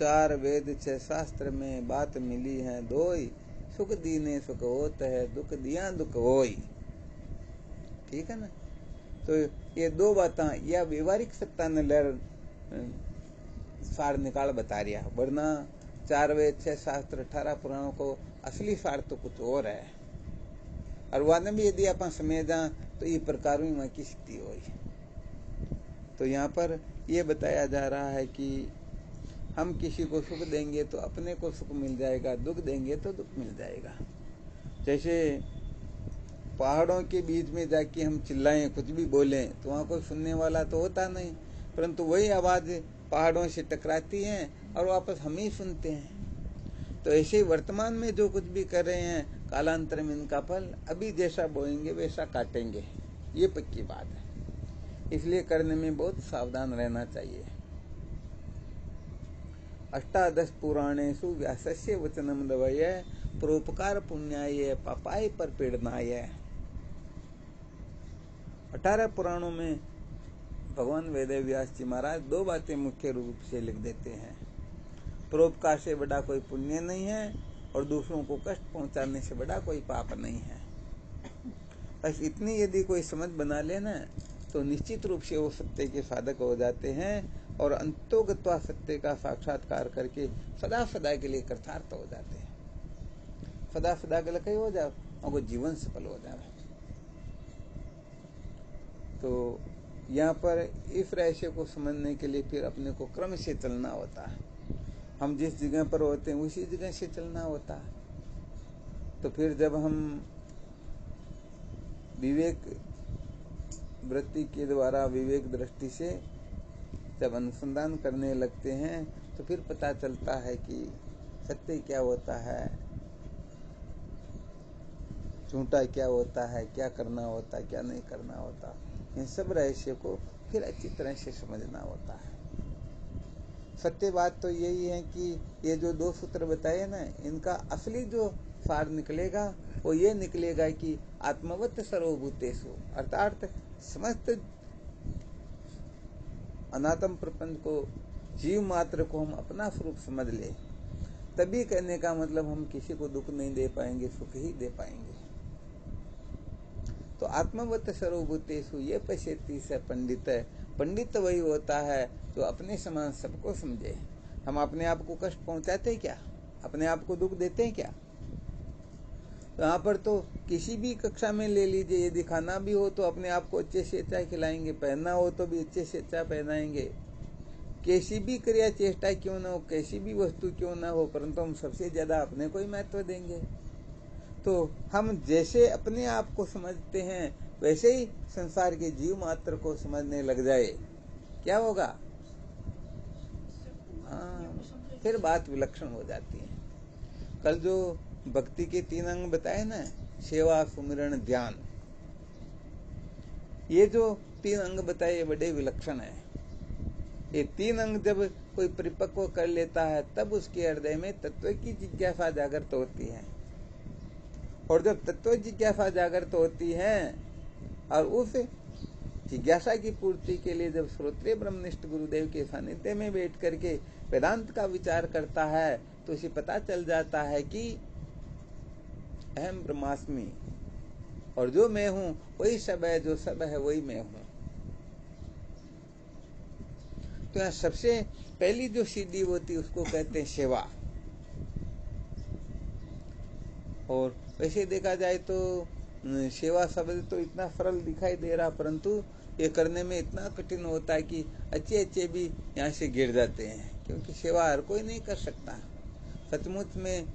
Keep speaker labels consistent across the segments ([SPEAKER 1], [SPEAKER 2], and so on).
[SPEAKER 1] चार वेद छह शास्त्र में बात मिली है दोई, सुख दीने सुख होत है, दुख दिया दुख होई। ठीक है ना। तो ये दो बातें या व्यवहारिक सत्ता ने लहर सार निकाल बता रिया, वरना चार वेद छह शास्त्र 18 पुराणों को असली सार तो कुछ और है। और वाने भी यदि आप समझा तो ये प्रकार में की स्थिति हुई। तो यहाँ पर यह बताया जा रहा है कि हम किसी को सुख देंगे तो अपने को सुख मिल जाएगा, दुख देंगे तो दुख मिल जाएगा। जैसे पहाड़ों के बीच में जाके हम चिल्लाएं, कुछ भी बोलें, तो वहाँ कोई सुनने वाला तो होता नहीं, परंतु वही आवाज पहाड़ों से टकराती है और वापस हम ही सुनते हैं। तो ऐसे ही वर्तमान में जो कुछ भी कर रहे हैं, कालांतर में इनका फल अभी जैसा बोएंगे वैसा काटेंगे, ये पक्की बात है। इसलिए करने में बहुत सावधान रहना चाहिए। अष्टादश पुराणेषु व्यासस्य वचनम दवय, परोपकार पुण्याय पापाय पर पीड़नाय। 18 पुराणों में भगवान वेद व्यास जी महाराज दो बातें मुख्य रूप से लिख देते हैं। परोपकार से बड़ा कोई पुण्य नहीं है और दूसरों को कष्ट पहुंचाने से बड़ा कोई पाप नहीं है। बस इतनी यदि कोई समझ बना लेना तो निश्चित रूप से वो सत्य के साधक हो जाते हैं और अंतोगत्वा सत्य का साक्षात्कार करके सदा सदा के लिए कृतार्थ हो जाते हैं। सदा सदा के लिए कहीं हो जाओ, उनको जीवन सफल हो जाए। तो यहाँ पर इस रहस्य को समझने के लिए फिर अपने को क्रम से चलना होता है। हम जिस जगह पर होते हैं उसी जगह से चलना होता है। तो फिर जब हम विवेक वृत्ति के द्वारा, विवेक दृष्टि से जब अनुसंधान करने लगते हैं तो फिर पता चलता है कि सत्य क्या होता है, झूठा क्या होता है, क्या करना होता है, क्या नहीं करना होता। इन सब रहस्य को फिर अच्छी तरह से समझना होता है। सत्य बात तो यही है कि ये जो दो सूत्र बताए ना, इनका असली जो सार निकलेगा वो ये निकलेगा कि आत्मवत सर्वभूतेषु, अर्थात समस्त अनात्म प्रपंच को, जीव मात्र को हम अपना स्वरूप समझ ले, तभी कहने का मतलब हम किसी को दुख नहीं दे पाएंगे, सुख ही दे पाएंगे। तो आत्मवत सर्वभूतेषु ये पश्यति स पंडित है। पंडित वही होता है जो अपने समान सबको समझे। हम अपने आप को कष्ट पहुंचाते क्या? अपने आप को दुख देते हैं क्या? तो यहाँ पर तो किसी भी कक्षा में ले लीजिए, यदि खाना भी हो तो अपने आप को अच्छे से अच्छा खिलाएंगे, पहनना हो तो भी अच्छे से अच्छा पहनाएंगे। कैसी भी क्रिया चेष्टा क्यों ना हो, कैसी भी वस्तु क्यों ना हो, परंतु हम सबसे ज्यादा अपने को ही महत्व देंगे। तो हम जैसे अपने आप को समझते हैं वैसे ही संसार के जीव मात्र को समझने लग जाए, क्या होगा? हाँ, फिर बात विलक्षण हो जाती है। कल जो भक्ति के 3 अंग बताए ना, सेवा, सुमिरन, ध्यान, ये जो 3 अंग बताए ये बड़े विलक्षण है। ये 3 अंग जब कोई परिपक्व कर लेता है तब उसके हृदय में तत्व की जिज्ञासा जागृत होती है। और जब तत्व जिज्ञासा जागृत होती है और उस जिज्ञासा की पूर्ति के लिए जब श्रोत्रिय ब्रह्मनिष्ठ गुरुदेव के सानिध्य में बैठ करके वेदांत का विचार करता है तो उसे पता चल जाता है कि अहम ब्रह्मास्मि, और जो मैं हूं वही सब है, जो सब है वही मैं हूं। तो यहाँ सबसे पहली जो सिद्धि होती है उसको कहते हैं सेवा। और वैसे देखा जाए तो सेवा शब्द तो इतना सरल दिखाई दे रहा, परंतु ये करने में इतना कठिन होता है कि अच्छे भी यहाँ से गिर जाते हैं, क्योंकि सेवा हर कोई नहीं कर सकता। सचमुच में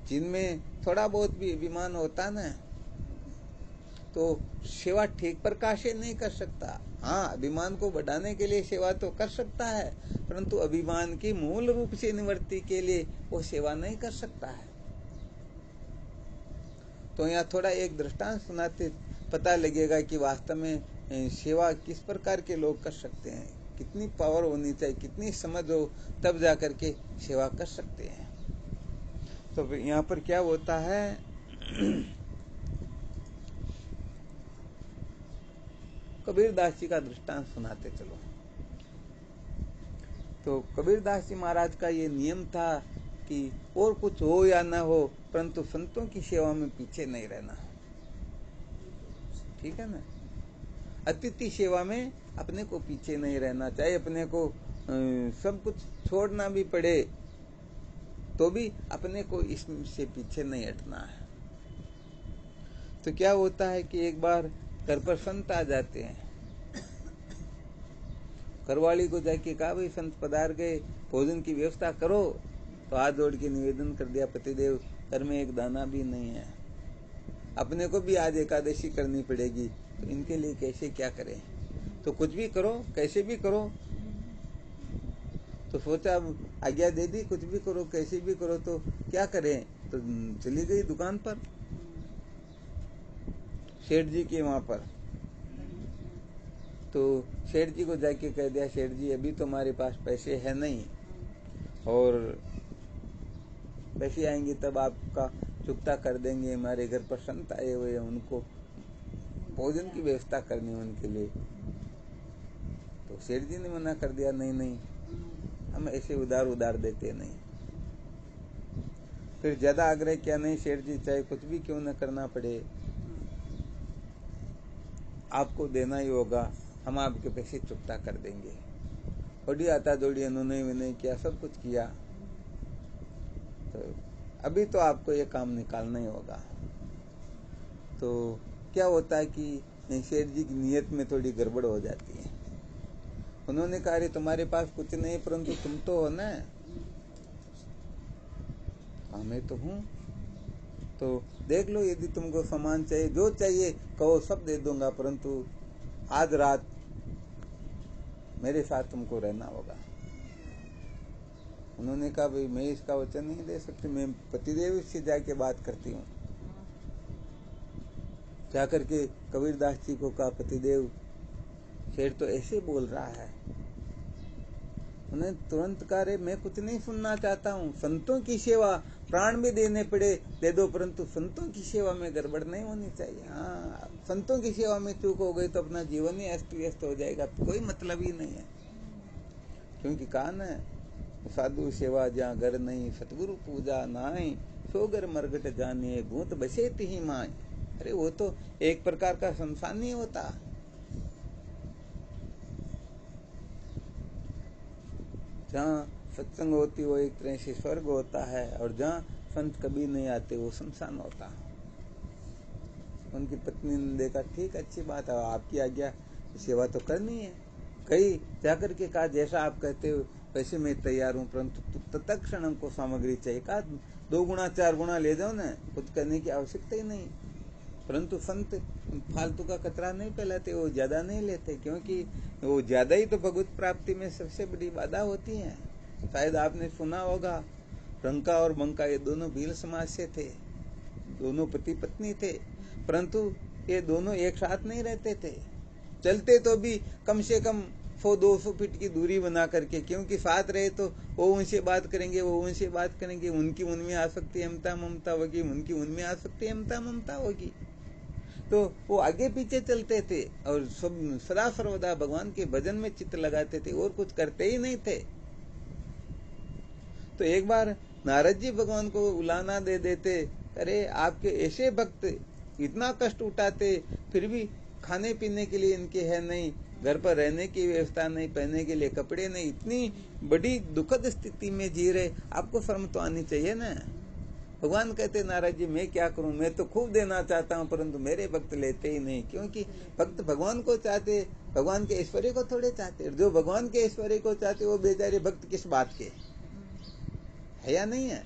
[SPEAKER 1] जिनमें थोड़ा बहुत भी अभिमान होता ना, तो सेवा ठीक प्रकार से नहीं कर सकता। हाँ, अभिमान को बढ़ाने के लिए सेवा तो कर सकता है, परंतु अभिमान की मूल रूप से निवृत्ति के लिए वो सेवा नहीं कर सकता है। तो यहाँ थोड़ा एक दृष्टांत सुनाते पता लगेगा कि वास्तव में सेवा किस प्रकार के लोग कर सकते हैं, कितनी पावर होनी चाहिए, कितनी समझ हो, तब जाकर के सेवा कर सकते हैं। तो यहाँ पर क्या होता है, कबीरदास जी का दृष्टांत सुनाते चलो। तो कबीरदास जी महाराज का ये नियम था कि और कुछ हो या ना हो, परंतु संतों की सेवा में पीछे नहीं रहना। ठीक है ना। अतिथि सेवा में अपने को पीछे नहीं रहना, चाहे अपने को सब कुछ छोड़ना भी पड़े तो भी अपने को इससे पीछे नहीं हटना है। तो क्या होता है कि एक बार घर पर संत आ जाते हैं, घरवाली को जाके कहा भाई संत पधार गए, भोजन की व्यवस्था करो। तो हाथ जोड़ के निवेदन कर दिया, पतिदेव घर में एक दाना भी नहीं है, अपने को भी आज एकादशी करनी पड़ेगी, तो इनके लिए कैसे क्या करें। तो कुछ भी करो, कैसे भी करो। तो सोचा अब आज्ञा दे दी, कुछ भी करो कैसे भी करो, तो क्या करें। तो चली गई दुकान पर, सेठ जी के वहां पर। तो सेठ जी को जाके कह दिया, सेठ जी अभी तो हमारे पास पैसे है नहीं, और पैसे आएंगे तब आपका चुकता कर देंगे। हमारे घर पर संत आए हुए हैं, उनको भोजन की व्यवस्था करनी है उनके लिए। तो सेठ जी ने मना कर दिया, नहीं नहीं हम ऐसे उधार देते नहीं। फिर ज्यादा आग्रह किया, नहीं सेठ जी चाहे कुछ भी क्यों न करना पड़े, आपको देना ही होगा, हम आपके पैसे चुकता कर देंगे। बड़ी आता दौड़ी उन्होंने विनय किया, सब कुछ किया। तो अभी तो आपको ये काम निकालना ही होगा। तो क्या होता है कि सेठ जी की नीयत में थोड़ी गड़बड़ हो जाती है। उन्होंने कहा, तुम्हारे पास कुछ नहीं, परंतु तुम तो हो ना। मैं तो हूँ, तो देख लो, यदि तुमको सामान चाहिए, जो चाहिए कहो, सब दे दूंगा, परंतु आज रात मेरे साथ तुमको रहना होगा। उन्होंने कहा, भाई मैं इसका वचन नहीं दे सकती, मैं पतिदेव से जाके बात करती हूँ। जाकर के कबीरदास जी को कहा, पतिदेव शेर तो ऐसे बोल रहा है। उन्हें तुरंत कहा, मैं कुछ नहीं सुनना चाहता हूँ, संतों की सेवा प्राण भी देने पड़े दे दो, परंतु संतों की सेवा में गड़बड़ नहीं होनी चाहिए। हाँ, संतों की सेवा में चूक हो गई तो अपना जीवन ही अस्त व्यस्त हो जाएगा, तो कोई मतलब ही नहीं है। क्योंकि कहा न, साधु सेवा जहाँ घर नहीं, सतगुरु पूजा नाई, सो घर मरघट जाने, भूत बसे ही माए। अरे वो तो एक प्रकार का शमशान नहीं होता। जहाँ सत्संग होती वो एक तरह से स्वर्ग होता है, और जहाँ संत कभी नहीं आते वो शमशान होता। उनकी पत्नी ने देखा, ठीक अच्छी बात है, आपकी आज्ञा, सेवा तो करनी है। कहीं जाकर के कहा, जैसा आप कहते हो वैसे मैं तैयार हूँ, परंतु तत्क्षण हमको सामग्री चाहिए। कहा 2 गुना 4 गुना ले जाओ ना, कुछ करने की आवश्यकता ही नहीं। परंतु संत फालतू का कचरा नहीं फैलाते, वो ज्यादा नहीं लेते, क्योंकि वो ज्यादा ही तो भगवत प्राप्ति में सबसे बड़ी बाधा होती है। शायद आपने सुना होगा, रंका और बंका ये दोनों भील समाज से थे, दोनों पति पत्नी थे, परंतु ये दोनों एक साथ नहीं रहते थे। चलते तो भी कम से कम 100-200 फीट की दूरी बना करके, क्योंकि साथ रहे तो वो उनसे बात करेंगे, वो उनसे बात करेंगे, उनकी उनमें आसक्ति अमता ममता होगी, उनकी उनमें आसक्ति अमता ममता होगी। तो वो आगे पीछे चलते थे और सब सदा सर्वदा भगवान के भजन में चित्त लगाते थे, और कुछ करते ही नहीं थे। तो एक बार नारद जी भगवान को उलाना दे देते, अरे आपके ऐसे भक्त इतना कष्ट उठाते, फिर भी खाने पीने के लिए इनके है नहीं, घर पर रहने की व्यवस्था नहीं, पहनने के लिए कपड़े नहीं, इतनी बड़ी दुखद स्थिति में जी रहे, आपको शर्म तो आनी चाहिए ना। भगवान कहते, नारद जी मैं क्या करूं, मैं तो खूब देना चाहता हूं, परंतु मेरे भक्त लेते ही नहीं। क्योंकि भक्त भगवान को चाहते, भगवान के ऐश्वर्य को थोड़े चाहते। जो भगवान के ऐश्वर्य को चाहते वो बेचारे भक्त किस बात के है या नहीं है।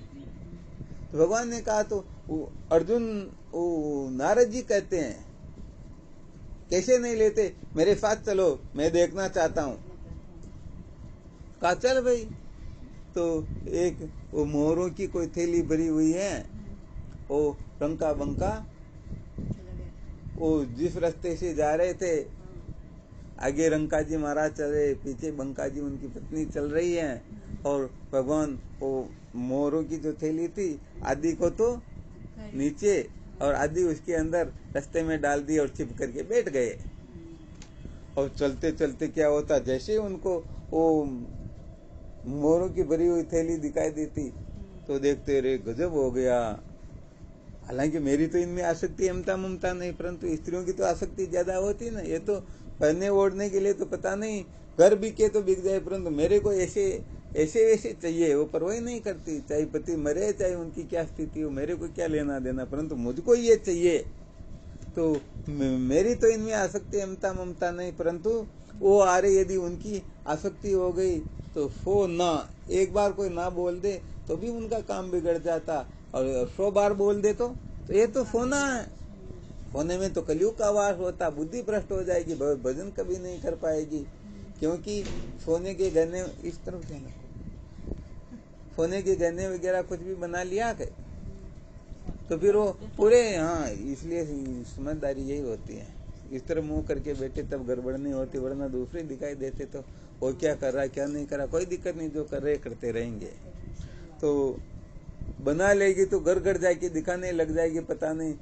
[SPEAKER 1] तो भगवान ने कहा, तो अर्जुन नारद जी कहते हैं, कैसे नहीं लेते, मेरे साथ चलो, मैं देखना चाहता हूं। कहा चल भाई। तो एक वो मोहरों की कोई थैली भरी हुई है, वो रंका बंका वो जिस रास्ते से जा रहे थे, आगे रंका जी महाराज चल रहे, पीछे बंका जी उनकी पत्नी चल रही है, और भगवान वो मोहरों की जो थैली थी, आदि को तो नीचे और आदि उसके अंदर रास्ते में डाल दी और छिप करके बैठ गए। और चलते चलते क्या होता, जैसे उनको वो मोरों की भरी हुई थैली दिखाई देती तो देखते रे गजब हो गया। हालांकि मेरी तो इनमें आसक्ति अमता ममता नहीं, परंतु स्त्रियों की तो आसक्ति ज्यादा होती ना। ये तो पहनने ओढ़ने के लिए तो पता नहीं घर बिके तो बिक जाए, परंतु मेरे को ऐसे ऐसे वैसे चाहिए, वो परवाह नहीं करती। चाहे पति मरे चाहे उनकी क्या स्थिति हो, मेरे को क्या लेना देना, परंतु मुझको ये चाहिए। तो मेरी तो इनमें आसक्ति अमता ममता नहीं, परंतु वो आ रही यदि उनकी आसक्ति हो गई तो सो ना, एक बार कोई ना बोल दे तो भी उनका काम बिगड़ जाता, और 100 बार बोल दे तो ये तो सोना है। सोने में तो कलयुग का वास होता, बुद्धि भ्रष्ट हो जाएगी, भजन कभी नहीं कर पाएगी। क्योंकि सोने के गहने इस तरफ जाना, सोने के गहने वगैरह कुछ भी बना लिया के तो फिर वो पूरे, हाँ इसलिए समझदारी यही होती है। इस तरह मुंह करके बैठे तब गड़बड़ नहीं होती, वरना दूसरे दिखाई देते तो वो क्या कर रहा है क्या नहीं कर रहा, कोई दिक्कत नहीं, जो कर रहे करते रहेंगे। तो बना लेगी तो घर घर जाके दिखाने लग जाएगी, पता नहीं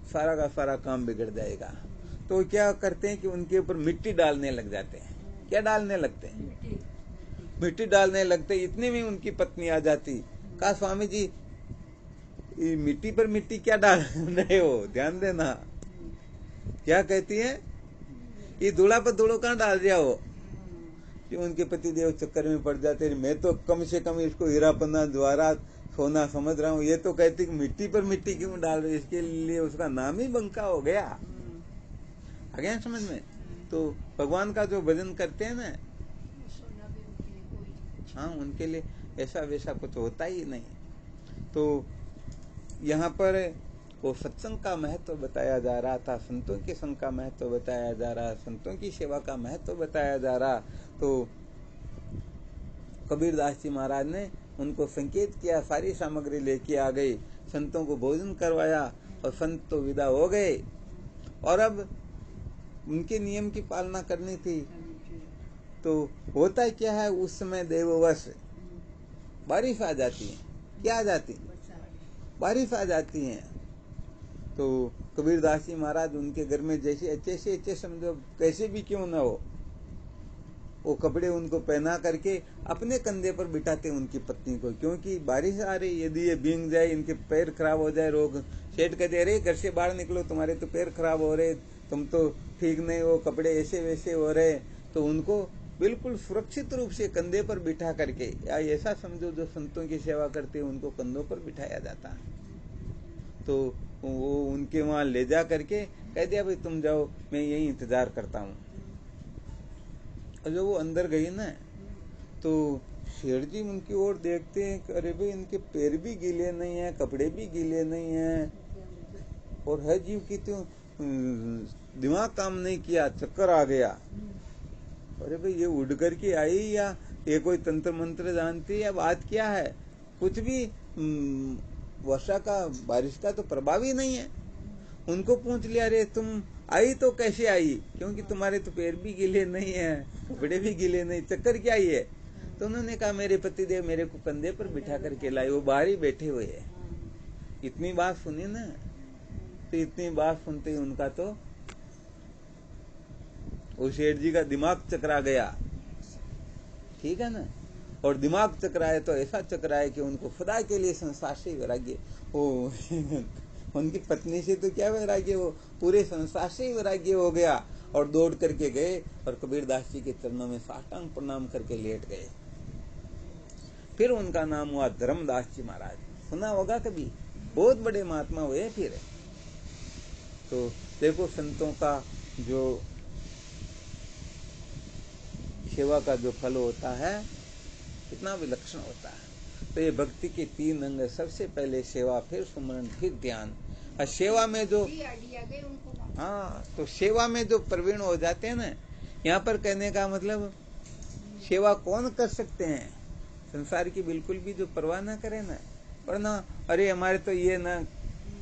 [SPEAKER 1] सारा का सारा काम बिगड़ जाएगा। तो क्या करते हैं कि उनके ऊपर मिट्टी डालने लग जाते हैं। क्या डालने लगते हैं? मिट्टी डालने लगते। इतने में उनकी पत्नी आ जाती, कहा स्वामी जी मिट्टी पर मिट्टी क्या डाल रहे हो, ध्यान देना। क्या कहती है? ये धूला पर धूलो कहाँ डाल दिया हो। कि उनके पति देव चक्कर में पड़ जाते, मैं तो कम से कम इसको हीरा पन्ना द्वारा सोना समझ रहा हूँ, ये तो कहती कि मिट्टी पर मिट्टी क्यों डाल रहे, इसके लिए उसका नाम ही बंका हो गया। आ गया समझ में? तो भगवान का जो भजन करते हैं ना, हाँ उनके लिए ऐसा वैसा कुछ होता ही नहीं। तो यहाँ पर वो सत्संग का महत्व बताया जा रहा था, संतों के संग का महत्व बताया जा रहा, संतों की सेवा का महत्व बताया जा रहा। तो कबीरदास जी महाराज ने उनको संकेत किया, सारी सामग्री लेके आ गए, संतों को भोजन करवाया और संत तो विदा हो गए। और अब उनके नियम की पालना करनी थी। तो होता क्या है, उस समय देववश बारिश आ जाती है। क्या आ जाती? बारिश आ जाती है। तो कबीरदास जी महाराज उनके घर में जैसे अच्छे समझो कैसे भी क्यों ना हो, वो कपड़े उनको पहना करके अपने कंधे पर बिठाते उनकी पत्नी को, क्योंकि बारिश आ रही, यदि ये भीग जाए, इनके पैर खराब हो जाए, रोग। सेठ कहते अरे घर से बाहर निकलो, तुम्हारे तो पैर खराब हो रहे, तुम तो ठीक नहीं हो, कपड़े ऐसे वैसे हो रहे। तो उनको बिल्कुल सुरक्षित रूप से कंधे पर बिठा करके, या ऐसा समझो जो संतों की सेवा करते हैं उनको कंधों पर बिठाया जाता है। तो वो उनके वहां ले जा करके कह दिया भाई तुम जाओ, मैं यही इंतजार करता हूँ। और जब वो अंदर गई ना, तो शेर जी उनकी ओर देखते हैं कि अरे भाई इनके पैर भी गीले नहीं है, कपड़े भी गीले नहीं है, और है जीव की तो दिमाग काम नहीं किया, चक्कर आ गया। अरे भाई ये उड़ करके आई या ये कोई तंत्र मंत्र जानती है या बात क्या है, कुछ भी वर्षा का बारिश का तो प्रभाव ही नहीं है। उनको पूछ लिया अरे तुम आई तो कैसे आई, क्योंकि तुम्हारे तो पैर भी गीले नहीं है, कपड़े भी गीले नहीं, चक्कर क्या ही है। तो उन्होंने कहा मेरे पतिदेव मेरे को कंधे पर बिठा करके लाए, वो बाहर ही बैठे हुए है। इतनी बात सुनी ना, तो इतनी बात सुनते ही उनका तो वो शेठ जी का दिमाग चकरा गया, ठीक है ना। और दिमाग चकराए तो ऐसा चकराए कि उनको खुदा के लिए संसार से वैराग्य, वो उनकी पत्नी से तो क्या वैराग्य, वो पूरे संसार से वैराग्य हो गया। और दौड़ करके गए और कबीरदास जी के चरणों में साष्टांग प्रणाम करके लेट गए। फिर उनका नाम हुआ धर्मदास जी महाराज, सुना होगा कभी, बहुत बड़े महात्मा हुए फिर। तो देखो संतों का जो सेवा का जो फल होता है कितना विलक्षण होता है। तो ये भक्ति के 3 अंग, सबसे पहले सेवा, फिर सुमरन, फिर ध्यान। और सेवा में जो, हाँ तो सेवा में जो प्रवीण हो जाते हैं ना, यहाँ पर कहने का मतलब सेवा कौन कर सकते हैं, संसार की बिल्कुल भी जो परवाह ना करे ना, वरना अरे हमारे तो ये ना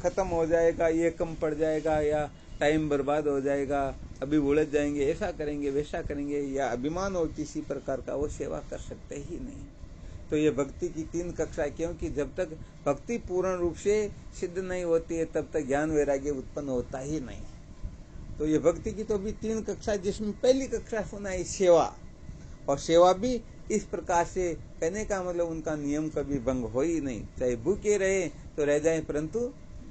[SPEAKER 1] खत्म हो जाएगा, ये कम पड़ जाएगा, या टाइम बर्बाद हो जाएगा, अभी उलझ जाएंगे, ऐसा करेंगे वैसा करेंगे, या अभिमान हो किसी प्रकार का, वो सेवा कर सकते ही नहीं। तो ये भक्ति की 3 कक्षा, क्योंकि जब तक भक्ति पूर्ण रूप से सिद्ध नहीं होती है तब तक ज्ञान वैराग्य उत्पन्न होता ही नहीं। तो ये भक्ति की तो भी 3 कक्षा, जिसमें पहली कक्षा सुनाई सेवा, और सेवा भी इस प्रकार से कहने का मतलब उनका नियम कभी भंग हो ही नहीं, चाहे भूखे रहे तो रह जाए, परंतु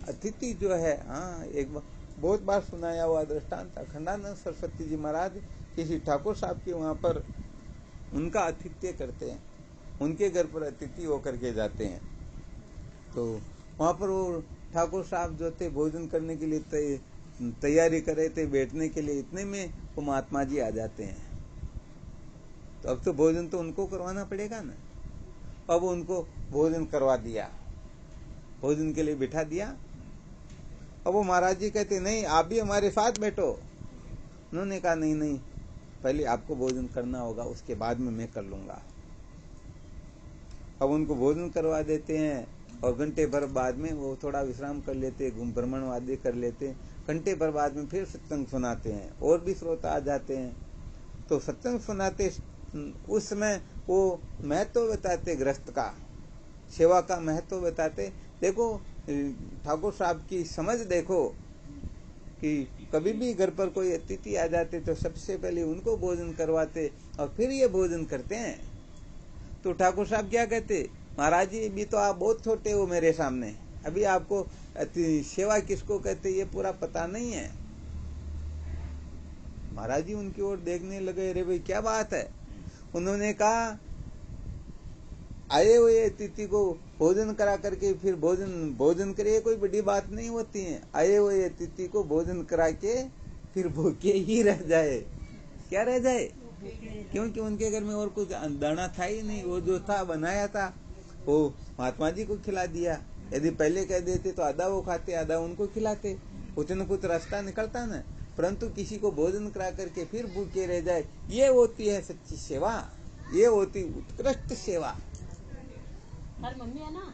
[SPEAKER 1] अतिथि जो है, हाँ एक बहुत बार सुनाया हुआ दृष्टांत, अखंडानंद सरस्वती जी महाराज किसी ठाकुर साहब के वहां पर उनका आतिथ्य करते हैं, उनके घर पर अतिथि होकर के जाते हैं। तो वहां पर वो ठाकुर साहब जो थे भोजन करने के लिए तैयारी कर रहे थे बैठने के लिए, इतने में वो महात्मा जी आ जाते हैं। तो अब तो भोजन तो उनको करवाना पड़ेगा ना। अब उनको भोजन करवा दिया, भोजन के लिए बिठा दिया। अब वो महाराज जी कहते नहीं आप भी हमारे साथ बैठो। उन्होंने कहा नहीं नहीं, पहले आपको भोजन करना होगा, उसके बाद में मैं कर लूंगा। अब उनको भोजन करवा देते हैं और घंटे भर बाद में वो थोड़ा विश्राम कर लेते, घूम भ्रमण वादी कर लेते, घंटे भर बाद में फिर सत्संग सुनाते हैं और भी श्रोता आ जाते हैं। तो सत्संग सुनाते उस समय वो महत्व बताते, गृहस्थ का सेवा का महत्व बताते। देखो ठाकुर साहब की समझ देखो कि कभी भी घर पर कोई अतिथि आ जाते तो सबसे पहले उनको भोजन करवाते और फिर ये भोजन करते हैं। तो ठाकुर साहब क्या कहते, महाराज जी भी तो आप बहुत छोटे हो मेरे सामने, अभी आपको सेवा किसको कहते ये पूरा पता नहीं है। महाराज जी उनकी ओर देखने लगे, अरे भाई क्या बात है। उन्होंने कहा आए हुए अतिथि को भोजन करा करके फिर भोजन करे कोई बड़ी बात नहीं होती है। आए हुए अतिथि को भोजन करा के फिर भूखे ही रह जाए, क्या रह जाए, क्योंकि उनके घर में और कुछ दाना था ही नहीं, वो जो था बनाया था वो महात्मा जी को खिला दिया। यदि पहले कह देते तो आधा वो खाते आधा उनको खिलाते, कुछ न कुछ रास्ता निकलता ना। परंतु किसी को भोजन करा करके फिर भूखे रह जाए, ये होती है सच्ची सेवा, ये होती उत्कृष्ट सेवा।
[SPEAKER 2] मम्मी है ना।